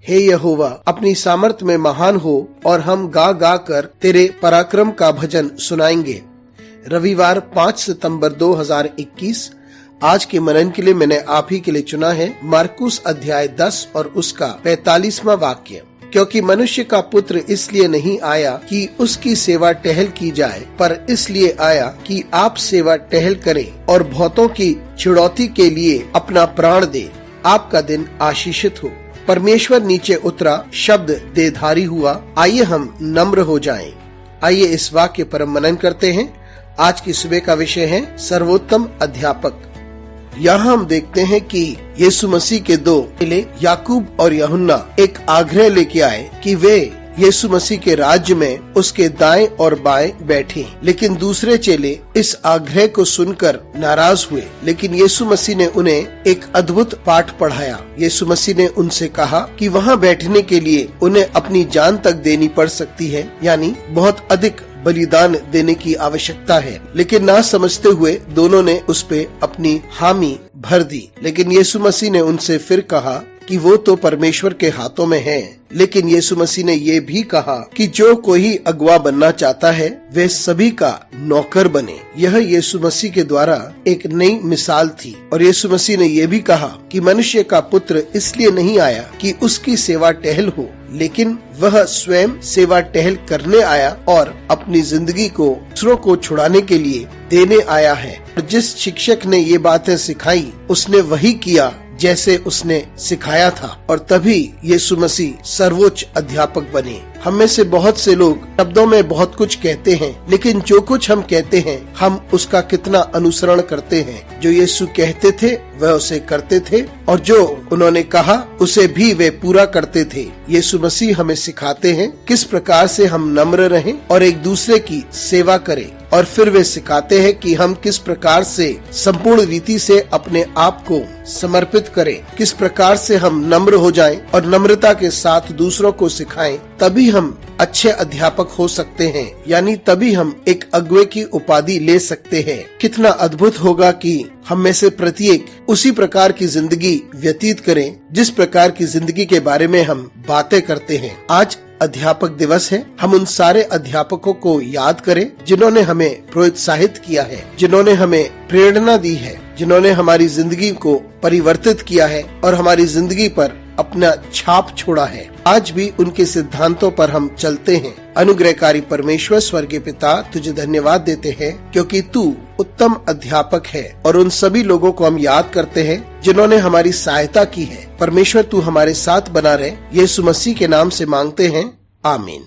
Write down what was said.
हे यहोवा, अपनी सामर्थ में महान हो और हम गा गा कर तेरे पराक्रम का भजन सुनाएंगे। रविवार 5 सितंबर 2021। आज के मनन के लिए मैंने आप ही के लिए चुना है मार्कुस अध्याय 10 और उसका 45वां वाक्य। क्योंकि मनुष्य का पुत्र इसलिए नहीं आया कि उसकी सेवा टहल की जाए, पर इसलिए आया कि आप सेवा टहल करें और बहुतों की छुड़ौती के लिए अपना प्राण दे। आपका दिन आशीषित हो। परमेश्वर नीचे उतरा, शब्द देधारी हुआ। आइए हम नम्र हो जाएं। आइए इस वाक्य पर मनन करते हैं। आज की सुबह का विषय है सर्वोत्तम अध्यापक। यहाँ हम देखते हैं कि यीशु मसीह के दो चेले याकूब और यूहन्ना एक आग्रह लेके आए कि वे यीशु मसीह के राज्य में उसके दाएं और बाएं बैठे, लेकिन दूसरे चेले इस आग्रह को सुनकर नाराज हुए। लेकिन यीशु मसीह ने उन्हें एक अद्भुत पाठ पढ़ाया। यीशु मसीह ने उनसे कहा कि वहाँ बैठने के लिए उन्हें अपनी जान तक देनी पड़ सकती है, यानी बहुत अधिक बलिदान देने की आवश्यकता है। लेकिन ना समझते हुए दोनों ने उस पे अपनी हामी भर दी। लेकिन यीशु मसीह ने उनसे फिर कहा कि वो तो परमेश्वर के हाथों में है। लेकिन यीशु मसीह ने ये भी कहा कि जो कोई अगुवा बनना चाहता है वे सभी का नौकर बने। यह यीशु मसीह के द्वारा एक नई मिसाल थी। और यीशु मसीह ने ये भी कहा कि मनुष्य का पुत्र इसलिए नहीं आया कि उसकी सेवा टहल हो, लेकिन वह स्वयं सेवा टहल करने आया और अपनी जिंदगी को दूसरों को छुड़ाने के लिए देने आया है। जिस शिक्षक ने ये बातें सिखाई उसने वही किया जैसे उसने सिखाया था, और तभी यीशु मसीह सर्वोच्च अध्यापक बने। हम में से बहुत से लोग शब्दों में बहुत कुछ कहते हैं, लेकिन जो कुछ हम कहते हैं हम उसका कितना अनुसरण करते हैं। जो यीशु कहते थे वह उसे करते थे, और जो उन्होंने कहा उसे भी वे पूरा करते थे। यीशु मसीह हमें सिखाते हैं किस प्रकार से हम नम्र रहें और एक दूसरे की सेवा करें, और फिर वे सिखाते हैं कि हम किस प्रकार से संपूर्ण रीति से अपने आप को समर्पित करें, किस प्रकार से हम नम्र हो जाएं और नम्रता के साथ दूसरों को सिखाएं। तभी हम अच्छे अध्यापक हो सकते हैं, यानी तभी हम एक अगुवे की उपाधि ले सकते हैं। कितना अद्भुत होगा कि हम में से प्रत्येक उसी प्रकार की जिंदगी व्यतीत करें जिस प्रकार की जिंदगी के बारे में हम बातें करते हैं। आज अध्यापक दिवस है। हम उन सारे अध्यापकों को याद करें जिन्होंने हमें प्रोत्साहित किया है, जिन्होंने हमें प्रेरणा दी है, जिन्होंने हमारी जिंदगी को परिवर्तित किया है और हमारी जिंदगी पर अपना छाप छोड़ा है। आज भी उनके सिद्धांतों पर हम चलते हैं। अनुग्रहकारी परमेश्वर स्वर्गीय पिता, तुझे धन्यवाद देते हैं क्योंकि तू उत्तम अध्यापक है, और उन सभी लोगों को हम याद करते हैं जिन्होंने हमारी सहायता की है। परमेश्वर तू हमारे साथ बना रहे। यीशु मसीह के नाम से मांगते हैं, आमीन।